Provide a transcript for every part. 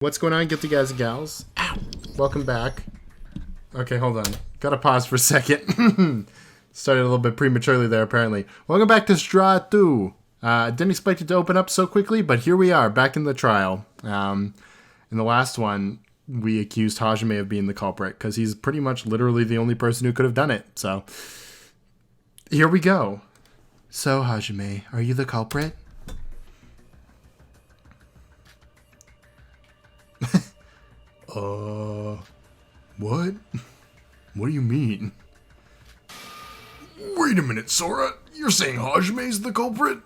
What's going on, guilty guys and gals? Ow. Welcome back. Okay, hold on. Gotta pause for a second. Started a little bit prematurely there, apparently. Welcome back to Straw 2. Didn't expect it to open up so quickly, but here we are, back in the trial. In the last one, we accused Hajime of being the culprit, because he's pretty much literally the only person who could have done it. So, here we go. So, Hajime, are you the culprit? What? What do you mean? Wait a minute, Sora. You're saying Hajime's the culprit?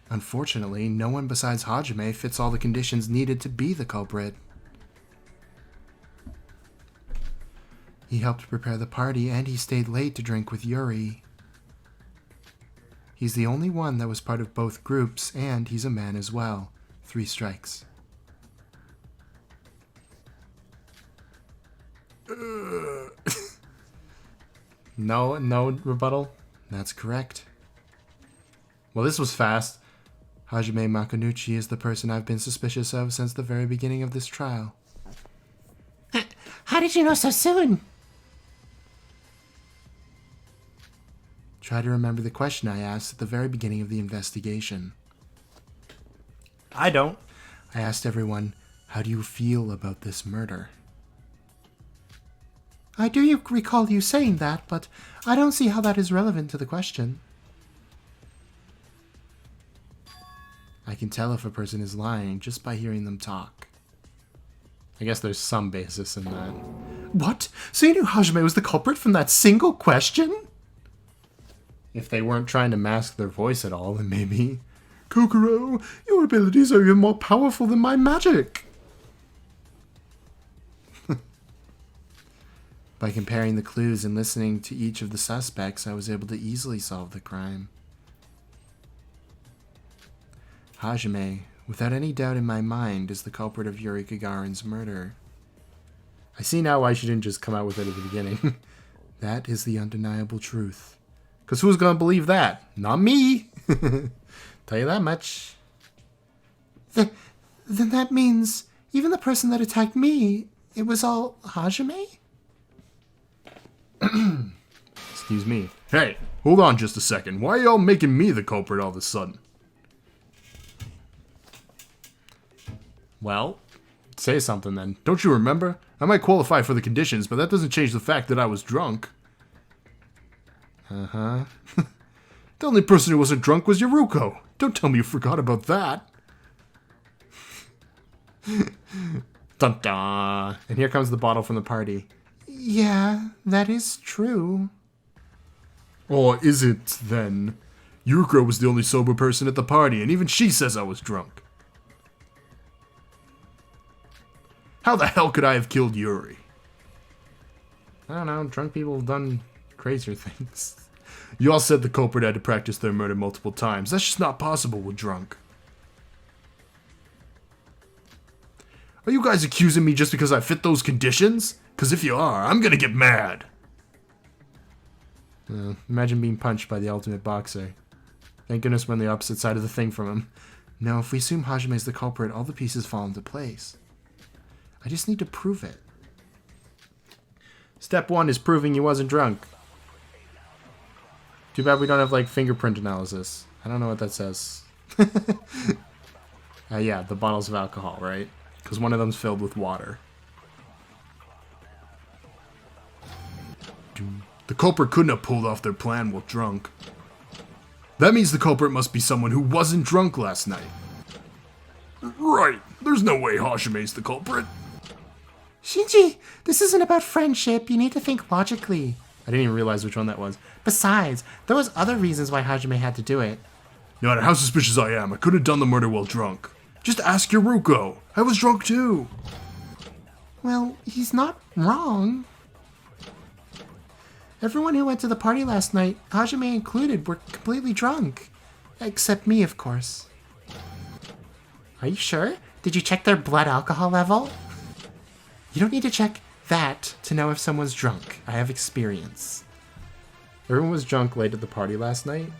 Unfortunately, no one besides Hajime fits all the conditions needed to be the culprit. He helped prepare the party and he stayed late to drink with Yuri. He's the only one that was part of both groups, and he's a man as well. 3 strikes. No rebuttal? That's correct. Well, this was fast. Hajime Makonuchi is the person I've been suspicious of since the very beginning of this trial. How did you know so soon? Try to remember the question I asked at the very beginning of the investigation. I don't. I asked everyone, how do you feel about this murder? I do recall you saying that, but I don't see how that is relevant to the question. I can tell if a person is lying just by hearing them talk. I guess there's some basis in that. What? So you knew Hajime was the culprit from that single question? If they weren't trying to mask their voice at all, then maybe... Kokoro, your abilities are even more powerful than my magic! By comparing the clues and listening to each of the suspects, I was able to easily solve the crime. Hajime, without any doubt in my mind, is the culprit of Yuri Gagarin's murder. I see now why she didn't just come out with it at the beginning. That is the undeniable truth. Because who's going to believe that? Not me! Tell you that much. Then that means even the person that attacked me, it was all Hajime? Excuse me. Hey, hold on just a second. Why are y'all making me the culprit all of a sudden? Well, say something then. Don't you remember? I might qualify for the conditions, but that doesn't change the fact that I was drunk. Uh-huh. The only person who wasn't drunk was Yoruko. Don't tell me you forgot about that. Dun-dun. And here comes the bottle from the party. Yeah, that is true. Or is it, then? Yuriko was the only sober person at the party, and even she says I was drunk. How the hell could I have killed Yuri? I don't know, drunk people have done crazier things. You all said the culprit had to practice their murder multiple times. That's just not possible with drunk. Are you guys accusing me just because I fit those conditions? Because if you are, I'm gonna get mad. Imagine being punched by the ultimate boxer. Thank goodness we're on the opposite side of the thing from him. No, if we assume Hajime is the culprit, all the pieces fall into place. I just need to prove it. Step 1 is proving he wasn't drunk. Too bad we don't have, like, fingerprint analysis. I don't know what that says. Yeah, the bottles of alcohol, right? Because one of them's filled with water. The culprit couldn't have pulled off their plan while drunk. That means the culprit must be someone who wasn't drunk last night. Right. There's no way Hajime's the culprit. Shinji, this isn't about friendship. You need to think logically. I didn't even realize which one that was. Besides, there was other reasons why Hajime had to do it. No matter how suspicious I am, I could have done the murder while drunk. Just ask Yoruko. I was drunk too. Well, he's not wrong. Everyone who went to the party last night, Hajime included, were completely drunk. Except me, of course. Are you sure? Did you check their blood alcohol level? You don't need to check that to know if someone's drunk. I have experience. Everyone was drunk late at the party last night?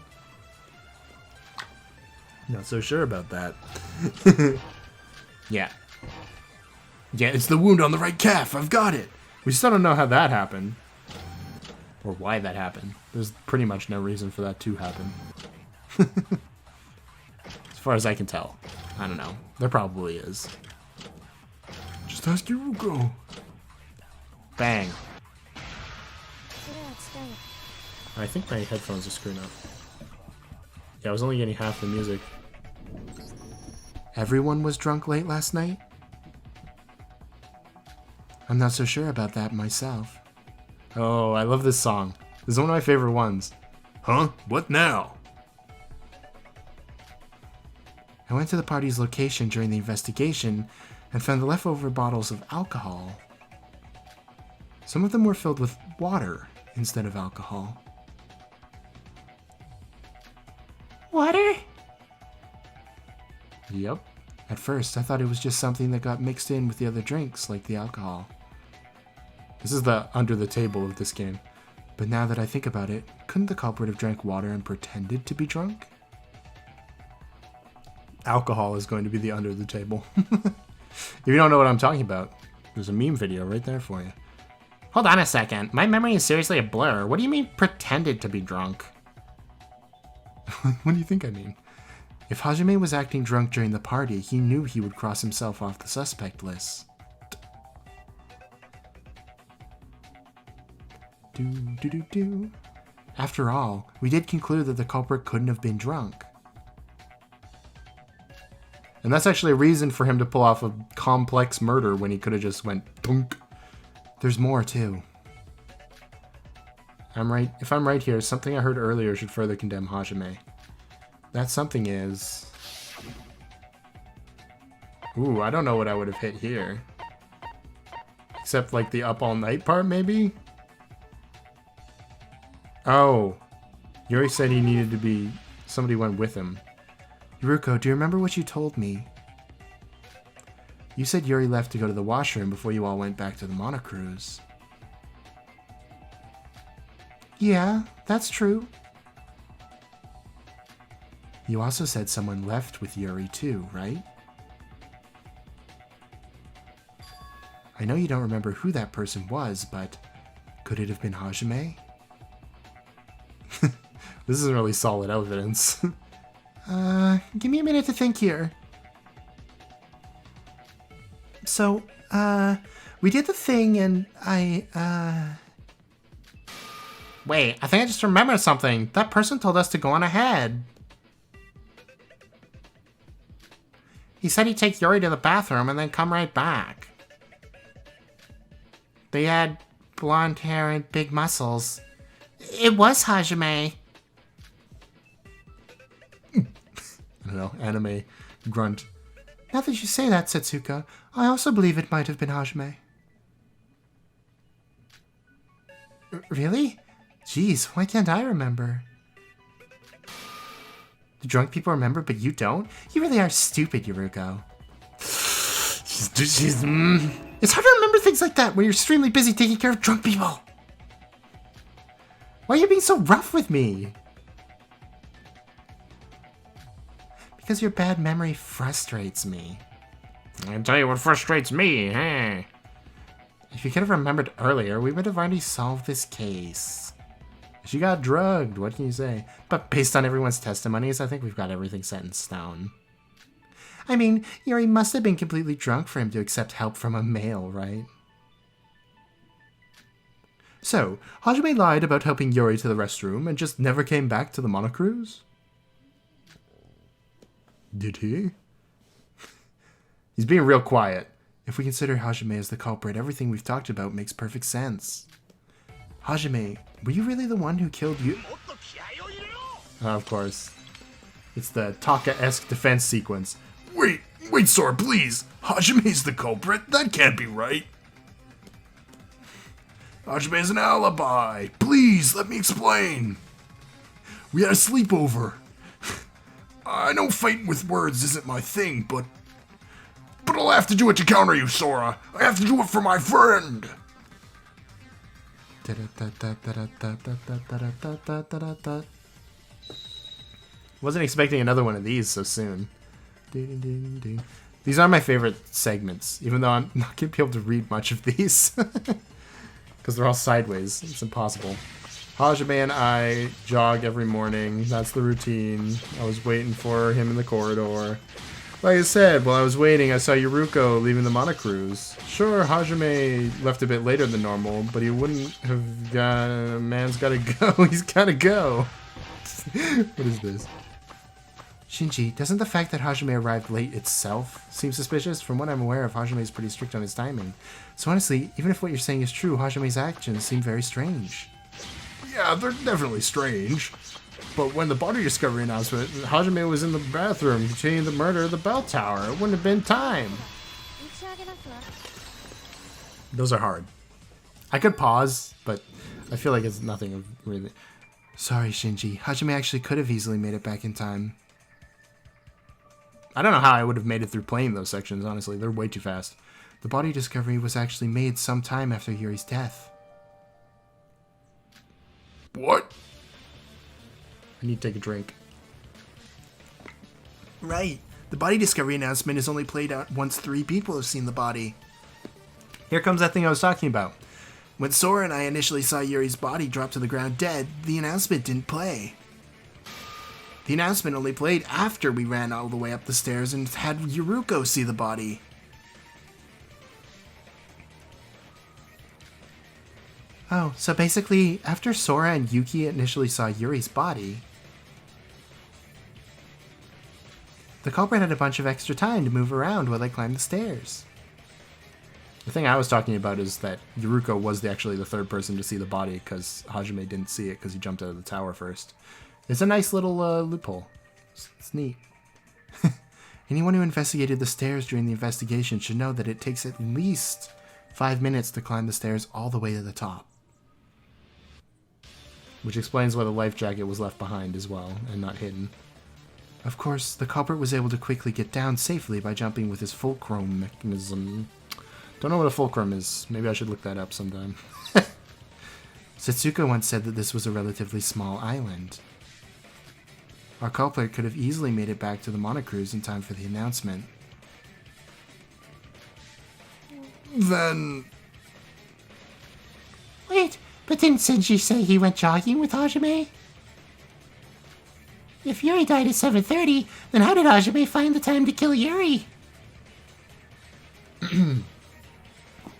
Not so sure about that. Yeah. Yeah, it's the wound on the right calf. I've got it. We still don't know how that happened. Or why that happened. There's pretty much no reason for that to happen. As far as I can tell. I don't know. There probably is. Just ask Yuruko. Bang. I think my headphones are screwing up. Yeah, I was only getting half the music. Everyone was drunk late last night? I'm not so sure about that myself. Oh, I love this song. This is one of my favorite ones. Huh? What now? I went to the party's location during the investigation and found the leftover bottles of alcohol. Some of them were filled with water instead of alcohol. Water? Yep. At first, I thought it was just something that got mixed in with the other drinks, like the alcohol. This is the under the table of this game. But now that I think about it, couldn't the culprit have drank water and pretended to be drunk? Alcohol is going to be the under the table. If you don't know what I'm talking about, there's a meme video right there for you. Hold on a second. My memory is seriously a blur. What do you mean pretended to be drunk? What do you think I mean? If Hajime was acting drunk during the party, he knew he would cross himself off the suspect list. After all, we did conclude that the culprit couldn't have been drunk. And that's actually a reason for him to pull off a complex murder when he could have just went dunk. There's more, too. If I'm right here, something I heard earlier should further condemn Hajime. That something is... Ooh, I don't know what I would have hit here. Except like the up all night part, maybe? Oh. Yuri said he needed to be... Somebody went with him. Yuruko, do you remember what you told me? You said Yuri left to go to the washroom before you all went back to the monocruise. Yeah, that's true. You also said someone left with Yuri too, right? I know you don't remember who that person was, but could it have been Hajime? This isn't really solid evidence. Give me a minute to think here. So, we did the thing and Wait, I think I just remembered something. That person told us to go on ahead. He said he'd take Yuri to the bathroom and then come right back. They had blonde hair and big muscles. It was Hajime. I don't know, anime grunt. Now that you say that, Setsuka, I also believe it might have been Hajime. Really? Jeez, why can't I remember? The drunk people remember, but you don't? You really are stupid, Yuruko. It's hard to remember things like that when you're extremely busy taking care of drunk people. Why are you being so rough with me? Because your bad memory frustrates me. I can tell you what frustrates me, huh? If you could have remembered earlier, we would have already solved this case. She got drugged, what can you say? But based on everyone's testimonies, I think we've got everything set in stone. I mean, Yuri must have been completely drunk for him to accept help from a male, right? So, Hajime lied about helping Yuri to the restroom and just never came back to the monocruise? Did he? He's being real quiet. If we consider Hajime as the culprit, everything we've talked about makes perfect sense. Hajime, were you really the one who killed you? Of course. It's the Taka-esque defense sequence. Wait, Sora, please! Hajime's the culprit? That can't be right. Hajime's an alibi. Please, let me explain. We had a sleepover. I know fighting with words isn't my thing, but I'll have to do it to counter you, Sora. I have to do it for my friend. Wasn't expecting another one of these so soon. These are my favorite segments, even though I'm not going to be able to read much of these. Because they're all sideways. It's impossible. Hajime and I jog every morning. That's the routine. I was waiting for him in the corridor. Like I said, while I was waiting, I saw Yuruko leaving the monocruise. Sure, Hajime left a bit later than normal, but he wouldn't have gone... Man's gotta go. He's gotta go. What is this? Shinji, doesn't the fact that Hajime arrived late itself seem suspicious? From what I'm aware of, Hajime is pretty strict on his timing. So honestly, even if what you're saying is true, Hajime's actions seem very strange. Yeah, they're definitely strange. But when the body discovery announcement, Hajime was in the bathroom continuing the murder of the bell tower. It wouldn't have been time. Those are hard. I could pause, but I feel like it's nothing of really... Sorry, Shinji. Hajime actually could have easily made it back in time. I don't know how I would have made it through playing those sections, honestly. They're way too fast. The body discovery was actually made some time after Yuri's death. What? I need to take a drink. Right. The body discovery announcement is only played out once 3 people have seen the body. Here comes that thing I was talking about. When Sora and I initially saw Yuri's body drop to the ground dead, the announcement didn't play. The announcement only played after we ran all the way up the stairs and had Yuruko see the body. Oh, so basically, after Sora and Yuki initially saw Yuri's body, the culprit had a bunch of extra time to move around while they climbed the stairs. The thing I was talking about is that Yuruko was actually the third person to see the body because Hajime didn't see it because he jumped out of the tower first. It's a nice little loophole. It's neat. Anyone who investigated the stairs during the investigation should know that it takes at least 5 minutes to climb the stairs all the way to the top. Which explains why the life jacket was left behind as well, and not hidden. Of course, the culprit was able to quickly get down safely by jumping with his fulcrum mechanism. Don't know what a fulcrum is. Maybe I should look that up sometime. Setsuko once said that this was a relatively small island. Our culprit could have easily made it back to the monocruise in time for the announcement. Then... Wait, but didn't Shinji say he went jogging with Hajime? If Yuri died at 7:30, then how did Hajime find the time to kill Yuri?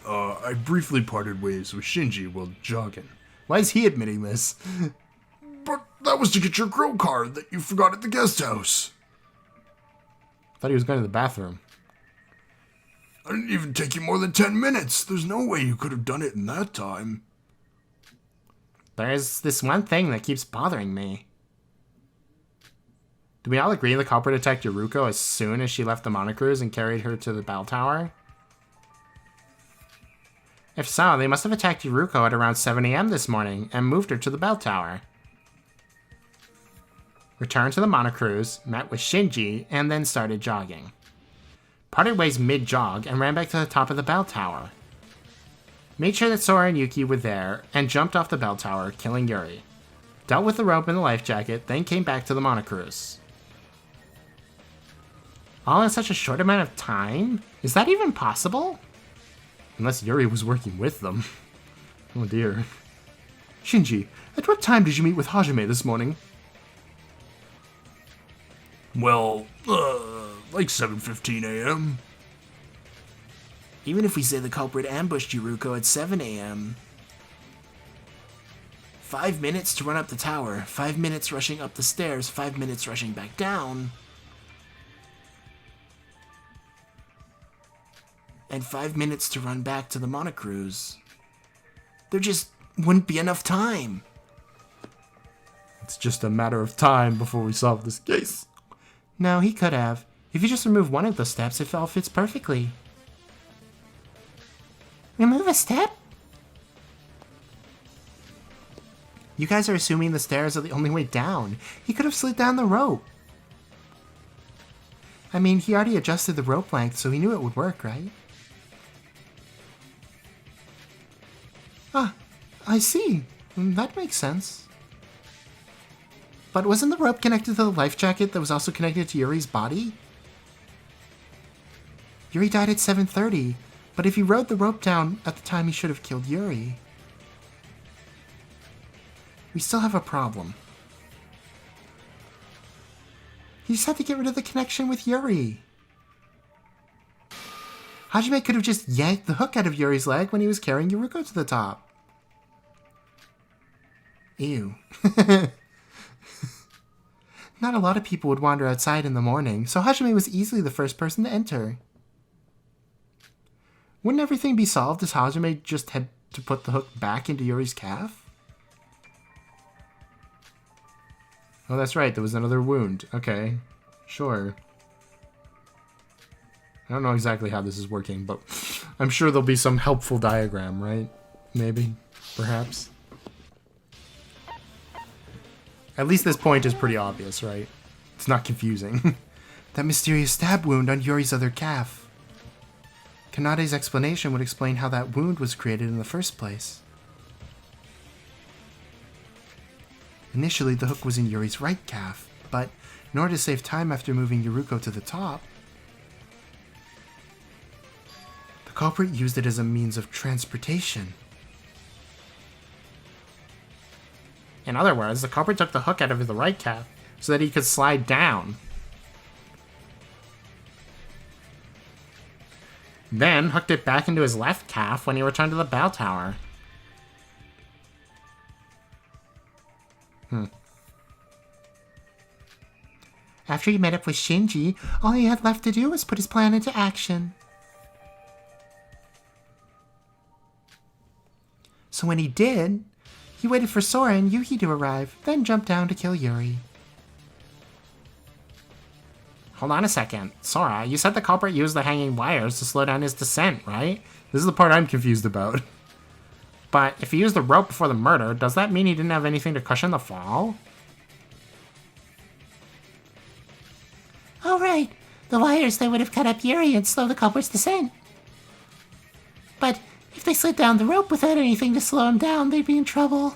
I briefly parted ways with Shinji while jogging. Why is he admitting this? But that was to get your grill card that you forgot at the guest house. I thought he was going to the bathroom. I didn't even take you more than 10 minutes. There's no way you could have done it in that time. There's this one thing that keeps bothering me. Do we all agree the culprit attacked Yuruko as soon as she left the monocruise and carried her to the bell tower? If so, they must have attacked Yuruko at around 7 AM this morning and moved her to the bell tower. Returned to the monocruise, met with Shinji, and then started jogging. Parted ways mid-jog and ran back to the top of the bell tower. Made sure that Sora and Yuki were there and jumped off the bell tower, killing Yuri. Dealt with the rope and the life jacket, then came back to the monocruise. All in such a short amount of time? Is that even possible? Unless Yuri was working with them. Oh dear. Shinji, at what time did you meet with Hajime this morning? Well, like 7:15 a.m. Even if we say the culprit ambushed Yuruko at 7 AM. 5 minutes to run up the tower, 5 minutes rushing up the stairs, 5 minutes rushing back down. And 5 minutes to run back to the monocruise. There just wouldn't be enough time. It's just a matter of time before we solve this case. No, he could have. If you just remove one of the steps, it all fits perfectly. Remove a step? You guys are assuming the stairs are the only way down. He could have slid down the rope. I mean, he already adjusted the rope length, so he knew it would work, right? Ah, I see. That makes sense. But wasn't the rope connected to the life jacket that was also connected to Yuri's body? Yuri died at 7:30, but if he rode the rope down at the time, he should have killed Yuri. We still have a problem. He just had to get rid of the connection with Yuri. Hajime could have just yanked the hook out of Yuri's leg when he was carrying Yuruko to the top. Ew. Not a lot of people would wander outside in the morning, so Hajime was easily the first person to enter. Wouldn't everything be solved if Hajime just had to put the hook back into Yuri's calf? Oh, that's right, there was another wound. Okay, sure. I don't know exactly how this is working, but I'm sure there'll be some helpful diagram, right? Maybe, perhaps. At least this point is pretty obvious, right? It's not confusing. That mysterious stab wound on Yuri's other calf. Kanade's explanation would explain how that wound was created in the first place. Initially, the hook was in Yuri's right calf, but in order to save time after moving Yuruko to the top, the culprit used it as a means of transportation. In other words, the culprit took the hook out of the right calf so that he could slide down. Then hooked it back into his left calf when he returned to the bell tower. After he met up with Shinji, all he had left to do was put his plan into action. So when he did, he waited for Sora and Yuki to arrive, then jumped down to kill Yuri. Hold on a second. Sora, you said the culprit used the hanging wires to slow down his descent, right? This is the part I'm confused about. But if he used the rope before the murder, does that mean he didn't have anything to cushion the fall? Oh, right. The wires that would have cut up Yuri and slow the culprit's descent. But if they slid down the rope without anything to slow him down, they'd be in trouble.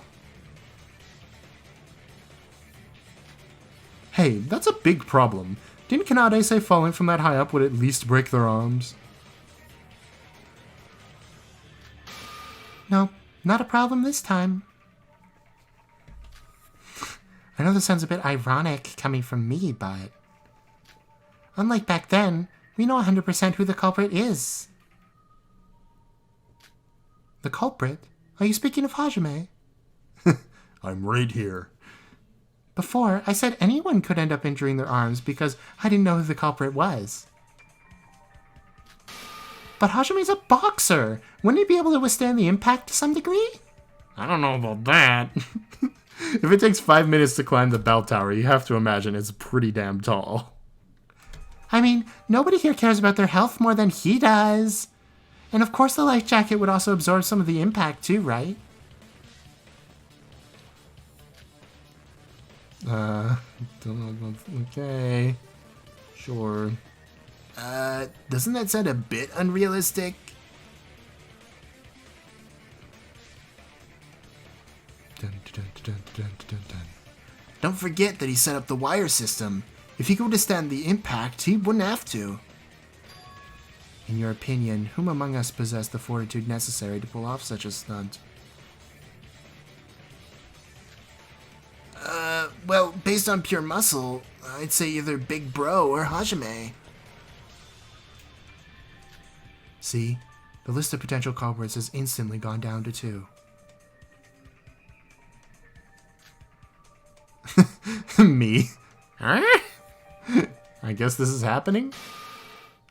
Hey, that's a big problem. Didn't Kanade say falling from that high up would at least break their arms? No, not a problem this time. I know this sounds a bit ironic coming from me, but unlike back then, we know 100% who the culprit is. The culprit? Are you speaking of Hajime? I'm right here. Before, I said anyone could end up injuring their arms because I didn't know who the culprit was. But Hajime's a boxer! Wouldn't he be able to withstand the impact to some degree? I don't know about that. If it takes 5 minutes to climb the bell tower, you have to imagine it's pretty damn tall. I mean, nobody here cares about their health more than he does. And of course the life jacket would also absorb some of the impact too, right? Don't know about... Okay. Sure. Doesn't that sound a bit unrealistic? Dun, dun, dun, dun, dun, dun. Don't forget that he set up the wire system. If he could withstand the impact, he wouldn't have to. In your opinion, whom among us possessed the fortitude necessary to pull off such a stunt? Well, based on pure muscle, I'd say either Big Bro or Hajime. See? The list of potential culprits has instantly gone down to 2. Me? Huh? I guess this is happening?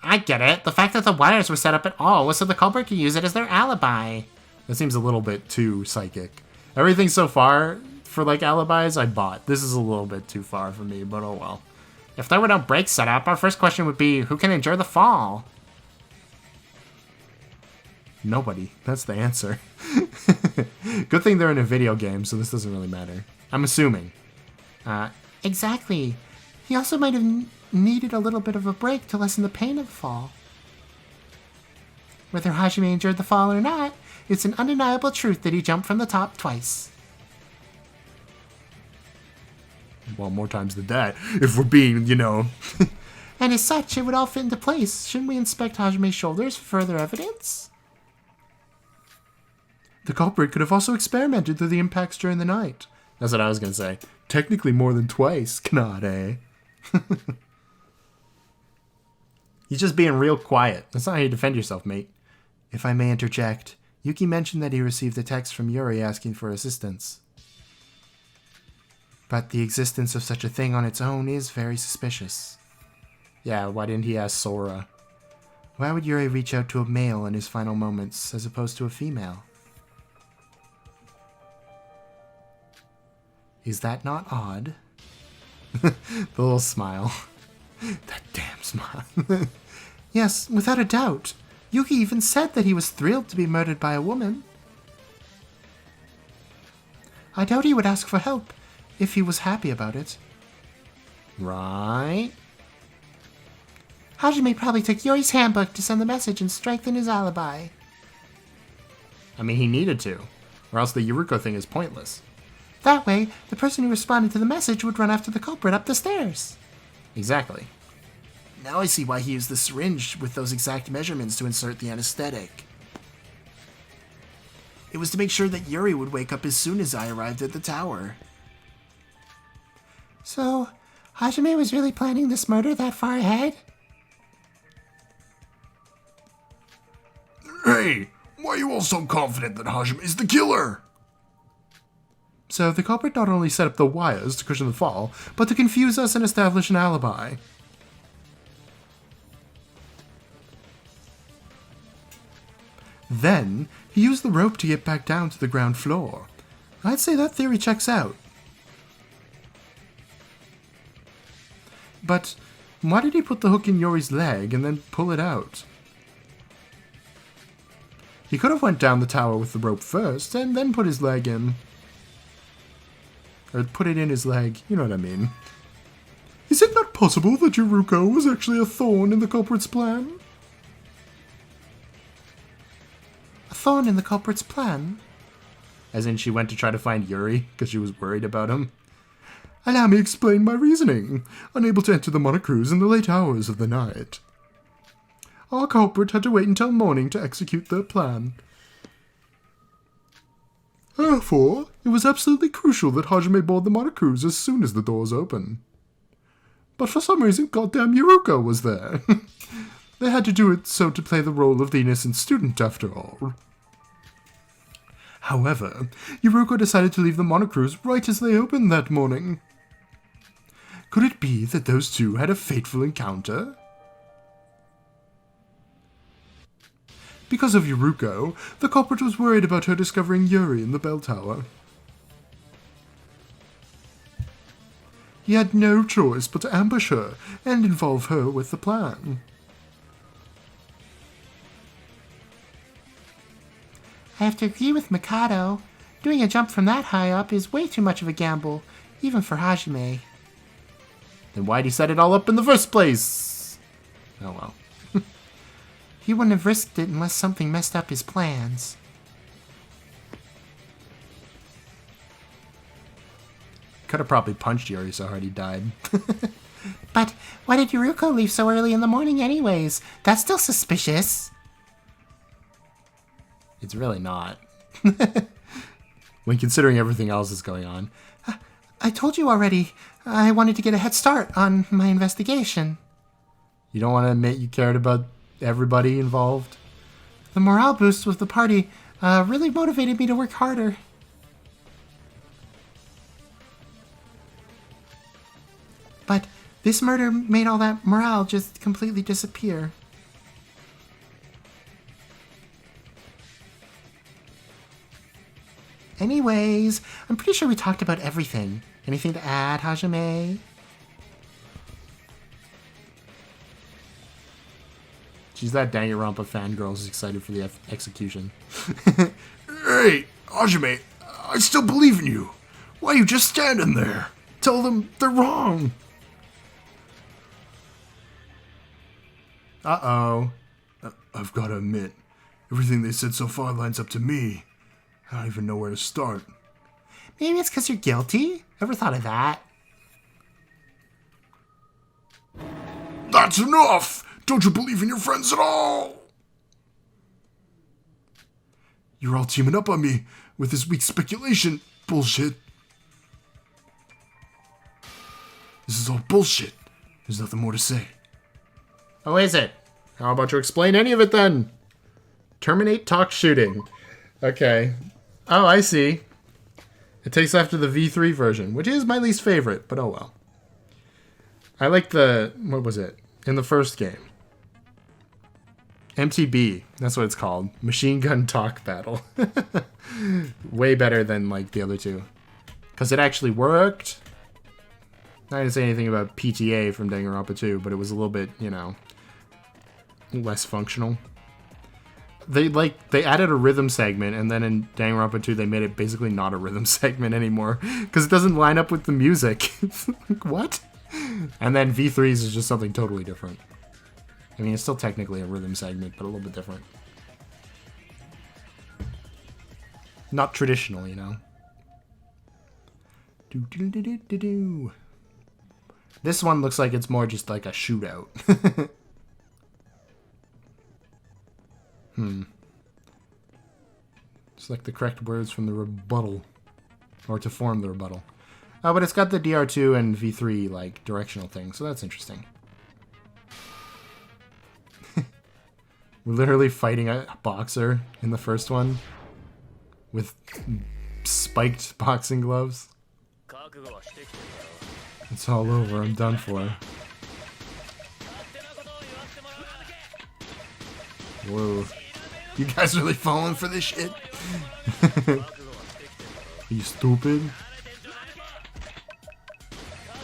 I get it. The fact that the wires were set up at all was so the culprit could use it as their alibi. That seems a little bit too psychic. Everything so far for like alibis I bought. This is a little bit too far for me, but oh well. If there were no brakes set up, our first question would be, who can endure the fall? Nobody. That's the answer. Good thing they're in a video game, so this doesn't really matter. I'm assuming. Exactly. He also might have needed a little bit of a break to lessen the pain of the fall. Whether Hajime endured the fall or not, it's an undeniable truth that he jumped from the top twice. Well, more times than that, if we're being, you know. And as such, it would all fit into place. Shouldn't we inspect Hajime's shoulders for further evidence? The culprit could have also experimented through the impacts during the night. That's what I was going to say. Technically more than twice, Knot, eh? He's just being real quiet. That's not how you defend yourself, mate. If I may interject, Yuki mentioned that he received a text from Yuri asking for assistance. But the existence of such a thing on its own is very suspicious. Yeah, why didn't he ask Sora? Why would Yuri reach out to a male in his final moments as opposed to a female? Is that not odd? The little smile. That damn smile. Yes, without a doubt. Yuki even said that he was thrilled to be murdered by a woman. I doubt he would ask for help if he was happy about it. Right? Hajime probably took Yuri's handbook to send the message and strengthen his alibi. I mean, he needed to, or else the Yuruko thing is pointless. That way, the person who responded to the message would run after the culprit up the stairs. Exactly. Now I see why he used the syringe with those exact measurements to insert the anesthetic. It was to make sure that Yuri would wake up as soon as I arrived at the tower. So, Hajime was really planning this murder that far ahead? Hey, why are you all so confident that Hajime is the killer? So the culprit not only set up the wires to cushion the fall, but to confuse us and establish an alibi. Then, he used the rope to get back down to the ground floor. I'd say that theory checks out. But why did he put the hook in Yuri's leg and then pull it out? He could have went down the tower with the rope first and then put his leg in. Or put it in his leg, you know what I mean. Is it not possible that Yuruko was actually a thorn in the culprit's plan? A thorn in the culprit's plan? As in she went to try to find Yuri because she was worried about him? Allow me explain my reasoning. Unable to enter the Monocruise in the late hours of the night, our culprit had to wait until morning to execute their plan. Therefore, it was absolutely crucial that Hajime board the Monocruise as soon as the doors open. But for some reason, goddamn Yuruko was there. They had to do it so to play the role of the innocent student after all. However, Yuruko decided to leave the Monocruise right as they opened that morning. Could it be that those two had a fateful encounter? Because of Yuruko, the culprit was worried about her discovering Yuri in the bell tower. He had no choice but to ambush her and involve her with the plan. I have to agree with Mikado. Doing a jump from that high up is way too much of a gamble, even for Hajime. Then why'd he set it all up in the first place? Oh well. He wouldn't have risked it unless something messed up his plans. Could have probably punched Yuri so hard he died. But why did Yuruko leave so early in the morning anyways? That's still suspicious. It's really not. When considering everything else that's going on. I told you already, I wanted to get a head start on my investigation. You don't want to admit you cared about everybody involved? The morale boost with the party really motivated me to work harder. But this murder made all that morale just completely disappear. Anyways, I'm pretty sure we talked about everything. Anything to add, Hajime? She's that Danganronpa fangirl who's excited for the execution. Hey, Hajime, I still believe in you. Why are you just standing there? Tell them they're wrong. Uh-oh. I've got to admit, everything they said so far lines up to me. I don't even know where to start. Maybe it's because you're guilty? Ever thought of that? That's enough! Don't you believe in your friends at all? You're all teaming up on me with this weak speculation bullshit. This is all bullshit. There's nothing more to say. Oh, is it? How about you explain any of it then? Terminate talk shooting. Okay. Oh, I see. It takes after the V3 version, which is my least favorite, but oh well. I like the... what was it? In the first game. MTB. That's what it's called. Machine Gun Talk Battle. Way better than, like, the other two. Because it actually worked. I didn't say anything about PTA from Danganronpa 2, but it was a little bit, you know, less functional. They added a rhythm segment, and then in Danganronpa 2 they made it basically not a rhythm segment anymore because it doesn't line up with the music. Like, what? And then V3's is just something totally different. I mean, it's still technically a rhythm segment, but a little bit different. Not traditional, you know. Do. This one looks like it's more just like a shootout. It's like the correct words from the rebuttal. Or to form the rebuttal. Oh, but it's got the DR2 and V3, like, directional thing, so that's interesting. We're literally fighting a boxer in the first one. With spiked boxing gloves. It's all over, I'm done for. Whoa. You guys really falling for this shit? Are you stupid?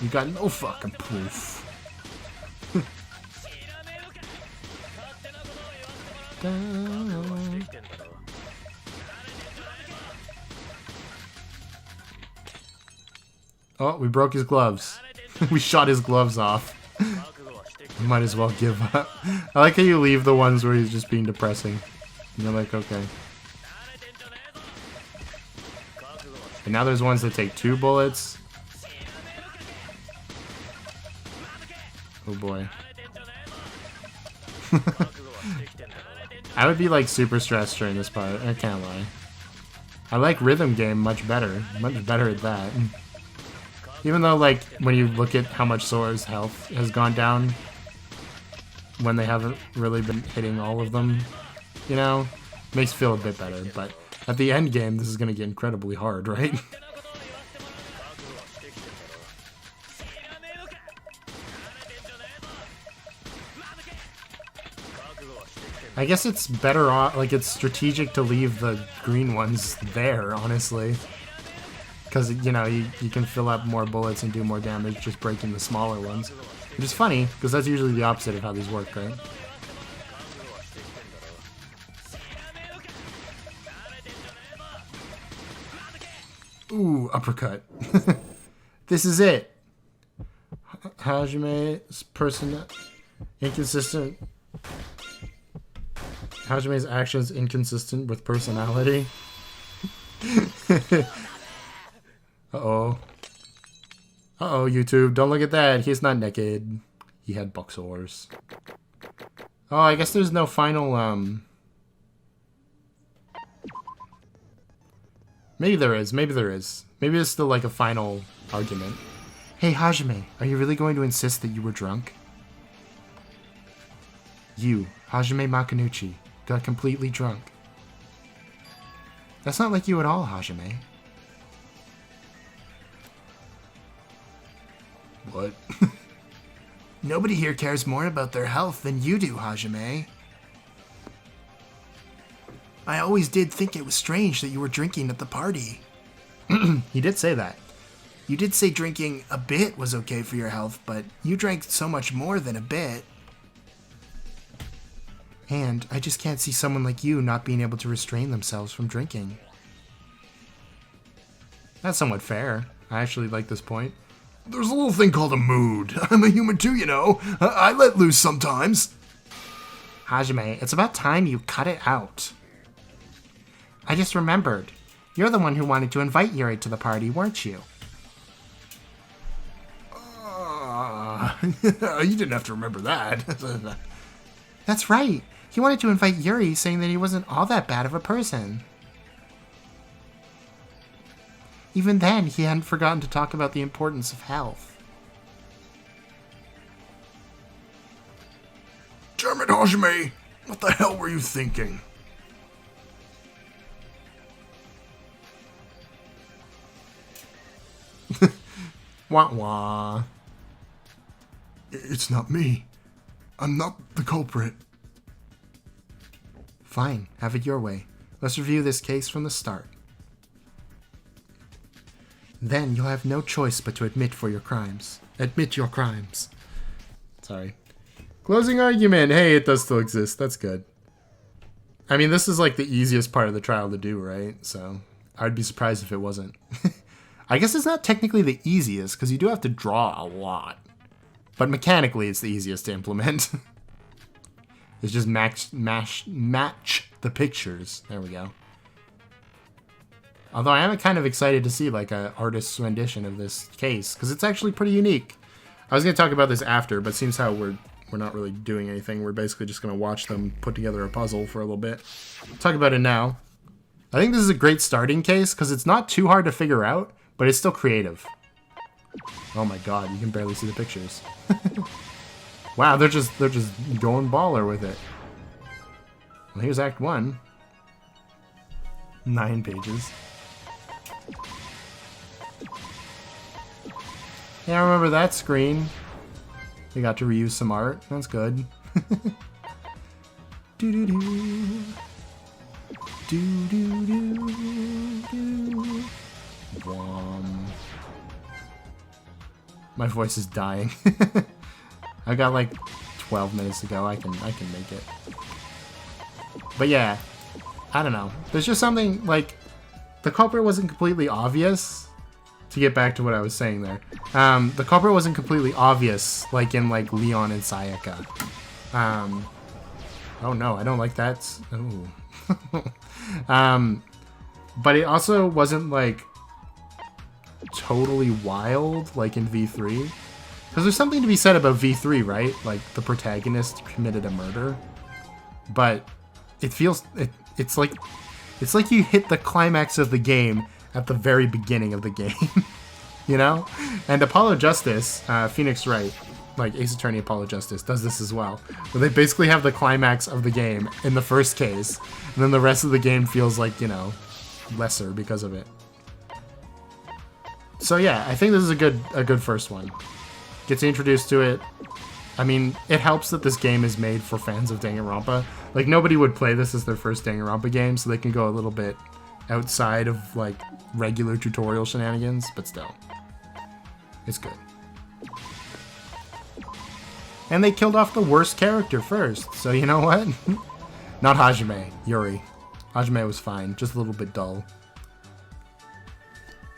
You got no fucking proof. Oh, we broke his gloves. We shot his gloves off. Might as well give up. I like how you leave the ones where he's just being depressing. And you're like, okay. And now there's ones that take 2 bullets. Oh boy. I would be like super stressed during this part. I can't lie. I like rhythm game much better. Much better at that. Even though, like, when you look at how much Sora's health has gone down when they haven't really been hitting all of them, you know, makes it feel a bit better. But at the end game, this is going to get incredibly hard, right? I guess it's better off, like, it's strategic to leave the green ones there, honestly. Because, you know, you can fill up more bullets and do more damage just breaking the smaller ones. Which is funny, because that's usually the opposite of how these work, right? Ooh, uppercut. This is it. Hajime's inconsistent. Hajime's actions inconsistent with personality. Uh-oh. Uh-oh, YouTube. Don't look at that. He's not naked. He had boxers. Oh, I guess there's no final, Maybe there is. Maybe there is. Maybe it's still like a final argument. Hey, Hajime, are you really going to insist that you were drunk? You, Hajime Makinuchi, got completely drunk. That's not like you at all, Hajime. What? Nobody here cares more about their health than you do, Hajime. I always did think it was strange that you were drinking at the party. He did say that. You did say drinking a bit was okay for your health, but you drank so much more than a bit. And I just can't see someone like you not being able to restrain themselves from drinking. That's somewhat fair. I actually like this point. There's a little thing called a mood. I'm a human too, you know. I let loose sometimes. Hajime, it's about time you cut it out. I just remembered. You're the one who wanted to invite Yuri to the party, weren't you? You didn't have to remember that. That's right. He wanted to invite Yuri, saying that he wasn't all that bad of a person. Even then, he hadn't forgotten to talk about the importance of health. Damn it, Hajime! What the hell were you thinking? Wah wah. It's not me. I'm not the culprit. Fine, have it your way. Let's review this case from the start. Then you'll have no choice but to admit your crimes. Admit your crimes. Sorry. Closing argument. Hey, it does still exist. That's good. I mean, this is like the easiest part of the trial to do, right? So I'd be surprised if it wasn't. I guess it's not technically the easiest because you do have to draw a lot. But mechanically, it's the easiest to implement. It's just match the pictures. There we go. Although I am kind of excited to see like an artist's rendition of this case because it's actually pretty unique. I was going to talk about this after, but seems how we're not really doing anything. We're basically just going to watch them put together a puzzle for a little bit. Talk about it now. I think this is a great starting case because it's not too hard to figure out, but it's still creative. Oh my god, you can barely see the pictures. Wow, they're just going baller with it. Well, here's Act 1. 9 pages. Yeah, I remember that screen. We got to reuse some art. That's good. Do-do-do. Do-do-do-do. My voice is dying. I got like 12 minutes to go. I can make it. But yeah, I don't know. There's just something like the culprit wasn't completely obvious. To get back to what I was saying there, the culprit wasn't completely obvious, like in like Leon and Sayaka. Oh no, I don't like that. Oh. But it also wasn't like totally wild like in V3, because there's something to be said about V3, right? Like the protagonist committed a murder, but it feels it's like you hit the climax of the game at the very beginning of the game. You know? And Apollo Justice, Phoenix Wright, like Ace Attorney Apollo Justice, does this as well. Where they basically have the climax of the game in the first case, and then the rest of the game feels like, you know, lesser because of it. So yeah, I think this is a good first one. Gets you introduced to it. I mean, it helps that this game is made for fans of Danganronpa. Like, nobody would play this as their first Danganronpa game, so they can go a little bit outside of, like, regular tutorial shenanigans, but still. It's good. And they killed off the worst character first, so you know what? Not Hajime, Yuri. Hajime was fine, just a little bit dull.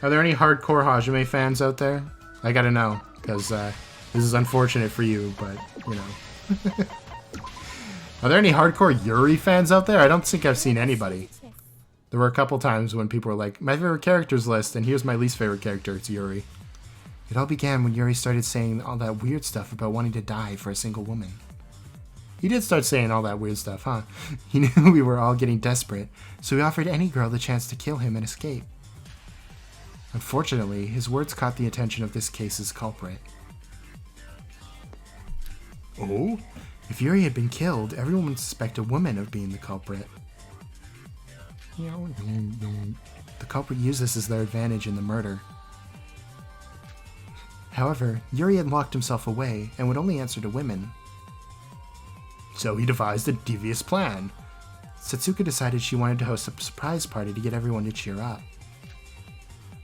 Are there any hardcore Hajime fans out there? I gotta know, because this is unfortunate for you, but, you know. Are there any hardcore Yuri fans out there? I don't think I've seen anybody. There were a couple times when people were like, my favorite characters list, and here's my least favorite character, it's Yuri. It all began when Yuri started saying all that weird stuff about wanting to die for a single woman. He did start saying all that weird stuff, huh? He knew we were all getting desperate, so he offered any girl the chance to kill him and escape. Unfortunately, his words caught the attention of this case's culprit. Oh? If Yuri had been killed, everyone would suspect a woman of being the culprit. The culprit used this as their advantage in the murder. However, Yuri had locked himself away and would only answer to women. So he devised a devious plan. Satsuka decided she wanted to host a surprise party to get everyone to cheer up.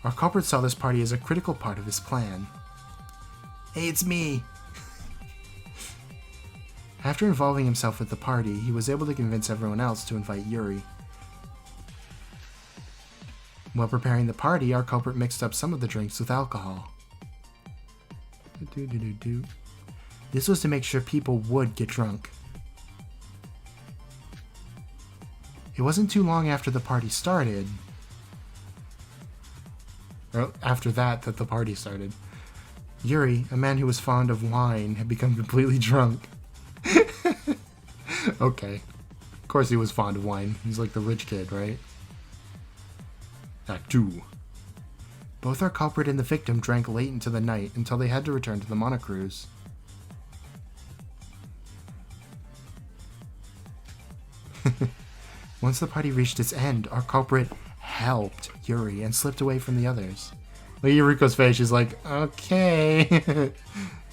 Our culprit saw this party as a critical part of his plan. Hey, it's me! After involving himself with the party, he was able to convince everyone else to invite Yuri. While preparing the party, our culprit mixed up some of the drinks with alcohol. This was to make sure people would get drunk. It wasn't too long after the party started, or after that the party started. Yuri, a man who was fond of wine, had become completely drunk. Okay. Of course he was fond of wine. He's like the rich kid, right? Act 2. Both our culprit and the victim drank late into the night until they had to return to the monocruise. Once the party reached its end, our culprit helped Yuri and slipped away from the others. Look at Yuriko's face, she's like, okay.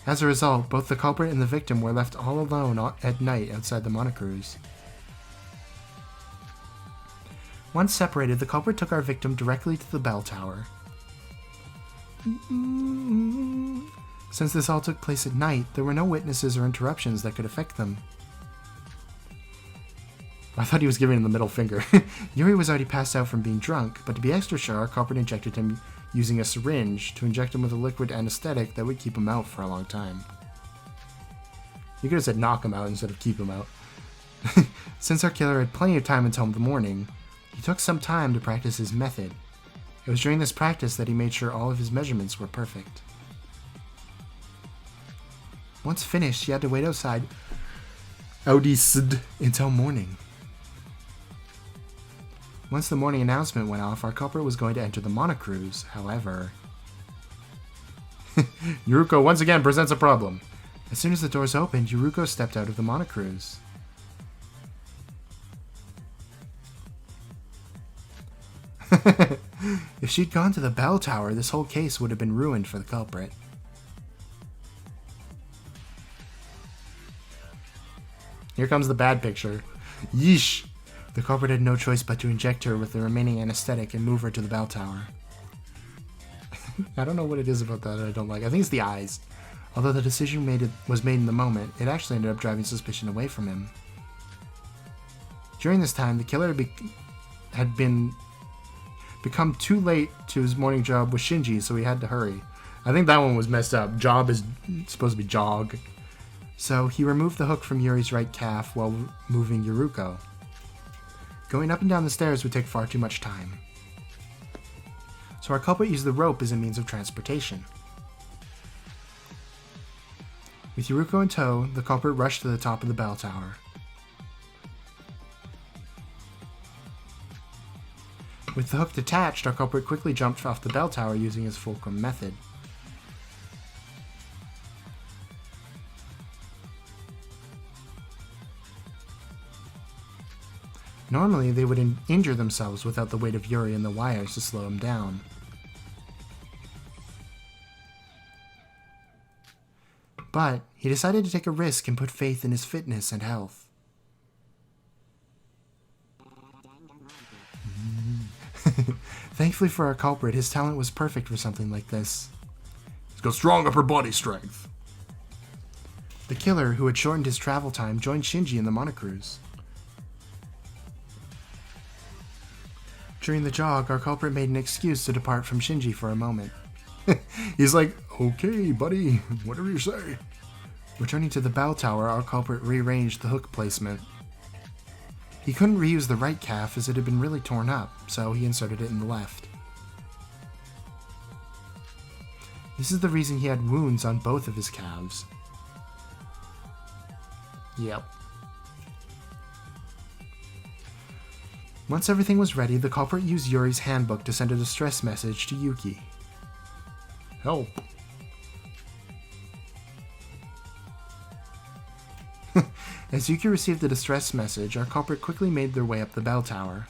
As a result, both the culprit and the victim were left all alone at night outside the monocruise. Once separated, the culprit took our victim directly to the bell tower. Since this all took place at night, there were no witnesses or interruptions that could affect them. I thought he was giving him the middle finger. Yuri was already passed out from being drunk, but to be extra sure, our culprit injected him using a syringe to inject him with a liquid anesthetic that would keep him out for a long time. You could have said knock him out instead of keep him out. Since our killer had plenty of time until the morning, he took some time to practice his method. It was during this practice that he made sure all of his measurements were perfect. Once finished, he had to wait outside until morning. Once the morning announcement went off, our culprit was going to enter the monocruise. However, Yuruko once again presents a problem. As soon as the doors opened, Yuruko stepped out of the monocruise. If she'd gone to the bell tower, this whole case would have been ruined for the culprit. Here comes the bad picture. Yeesh! The culprit had no choice but to inject her with the remaining anesthetic and move her to the bell tower. I don't know what it is about that I don't like. I think it's the eyes. Although the decision was made in the moment, it actually ended up driving suspicion away from him. During this time, the killer had become too late to his morning job with Shinji, so he had to hurry. I think that one was messed up. Job is supposed to be jog. So he removed the hook from Yuri's right calf while moving Yuruko. Going up and down the stairs would take far too much time. So our culprit used the rope as a means of transportation. With Yuruko in tow, the culprit rushed to the top of the bell tower. With the hook detached, our culprit quickly jumped off the bell tower using his fulcrum method. Normally, they would injure themselves without the weight of Yuri and the wires to slow them down. But he decided to take a risk and put faith in his fitness and health. Thankfully for our culprit, his talent was perfect for something like this. He's got strong upper body strength. The killer, who had shortened his travel time, joined Shinji in the monocruise. During the jog, our culprit made an excuse to depart from Shinji for a moment. He's like, okay, buddy, whatever you say. Returning to the bell tower, our culprit rearranged the hook placement. He couldn't reuse the right calf as it had been really torn up, so he inserted it in the left. This is the reason he had wounds on both of his calves. Yep. Once everything was ready, the culprit used Yuri's handbook to send a distress message to Yuki. Help. As Yuki received the distress message, our culprit quickly made their way up the bell tower.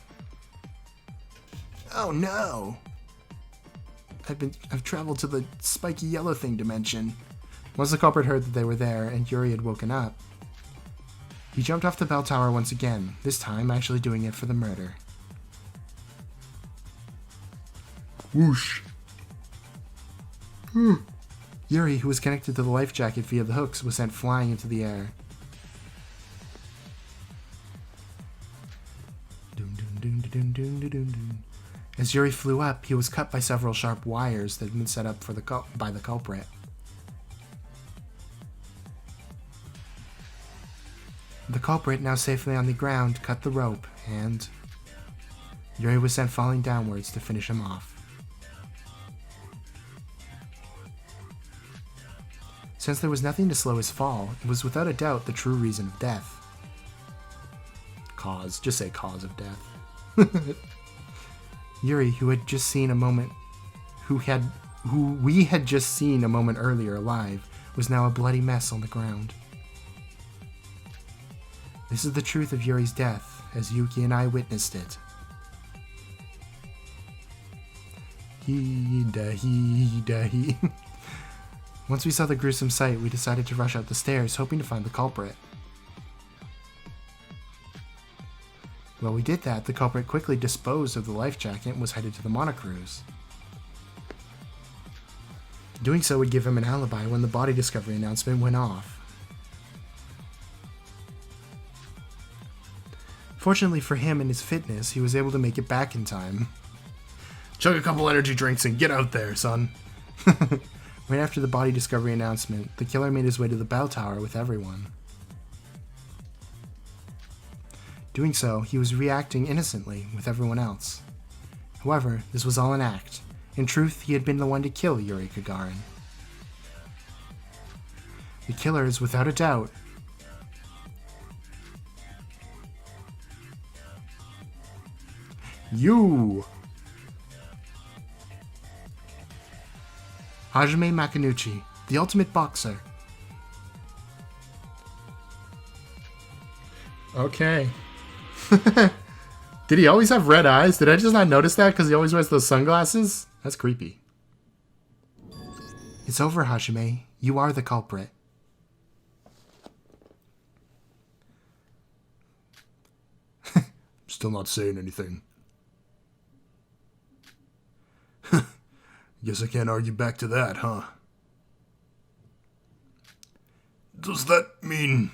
Oh no! I've traveled to the spiky yellow thing dimension. Once the culprit heard that they were there and Yuri had woken up, he jumped off the bell tower once again, this time actually doing it for the murder. Whoosh. Yuri, who was connected to the life jacket via the hooks, was sent flying into the air. As Yuri flew up, he was cut by several sharp wires that had been set up by the culprit. The culprit, now safely on the ground, cut the rope, and Yuri was sent falling downwards to finish him off. Since there was nothing to slow his fall, it was without a doubt the true reason of death. Cause. Just say cause of death. Yuri, who we had just seen a moment earlier alive, was now a bloody mess on the ground. This is the truth of Yuri's death, as Yuki and I witnessed it. He. Once we saw the gruesome sight, we decided to rush up the stairs, hoping to find the culprit. While we did that, the culprit quickly disposed of the life jacket and was headed to the monocruise. Doing so would give him an alibi when the body discovery announcement went off. Fortunately for him and his fitness, he was able to make it back in time. Chug a couple energy drinks and get out there, son. Right after the body discovery announcement, the killer made his way to the bell tower with everyone. Doing so, he was reacting innocently with everyone else. However, this was all an act. In truth, he had been the one to kill Yuri Gagarin. The killer is without a doubt you. Hajime Makinuchi, the ultimate boxer. Okay. Did he always have red eyes? Did I just not notice that because he always wears those sunglasses? That's creepy. It's over, Hajime. You are the culprit. Still not saying anything. Guess I can't argue back to that, huh? Does that mean...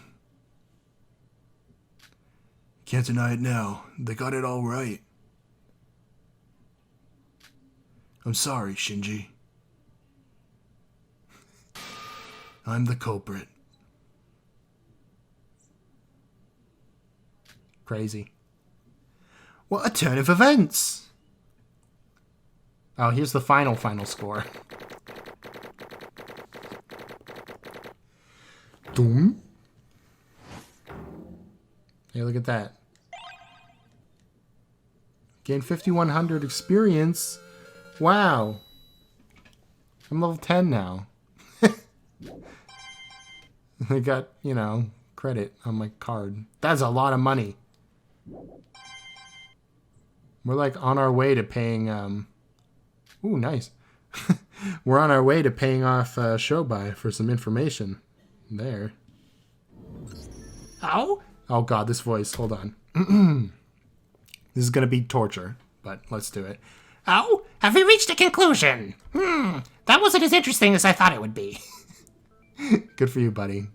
Can't deny it now. They got it all right. I'm sorry, Shinji. I'm the culprit. Crazy. What a turn of events! Oh, here's the final score. Doom. Hey, look at that. Gain 5,100 experience. Wow. I'm level 10 now. I got, you know, credit on my card. That's a lot of money. We're like on our way to paying, ooh, nice. We're on our way to paying off Shobai for some information. There. Oh? Oh god, this voice. Hold on. This is gonna be torture, but let's do it. Oh? Have we reached a conclusion? That wasn't as interesting as I thought it would be. Good for you, buddy.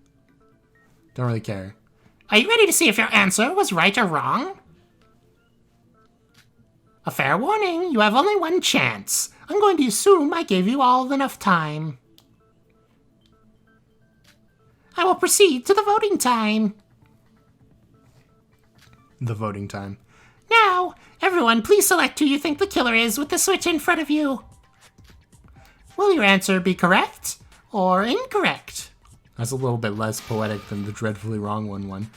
Don't really care. Are you ready to see if your answer was right or wrong? A fair warning, you have only one chance. I'm going to assume I gave you all enough time. I will proceed to the voting time. The voting time. Now, everyone, please select who you think the killer is with the switch in front of you. Will your answer be correct or incorrect? That's a little bit less poetic than the dreadfully wrong one.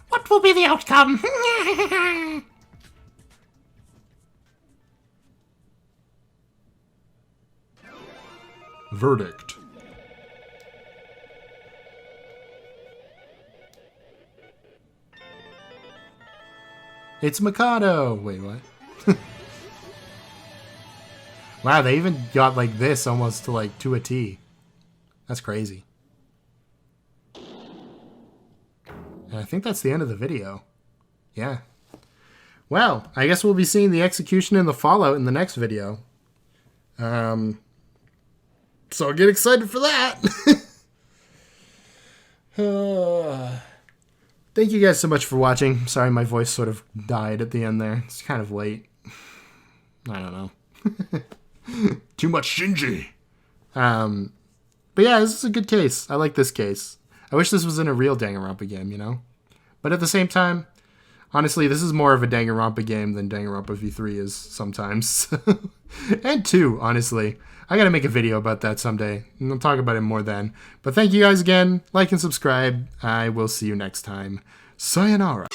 What will be the outcome? Verdict. It's Mikado! Wait, what? Wow, they even got like this almost to like to a T. That's crazy. And I think that's the end of the video. Yeah. Well, I guess we'll be seeing the execution and the fallout in the next video. So get excited for that. Thank you guys so much for watching. Sorry my voice sort of died at the end there. It's kind of late. I don't know. Too much Shinji. But yeah, this is a good case. I like this case. I wish this was in a real Danganronpa game, you know? But at the same time, Honestly, this is more of a Danganronpa game than Danganronpa V3 is sometimes. And 2, honestly. I gotta make a video about that someday, and I'll talk about it more then. But thank you guys again. Like and subscribe. I will see you next time. Sayonara.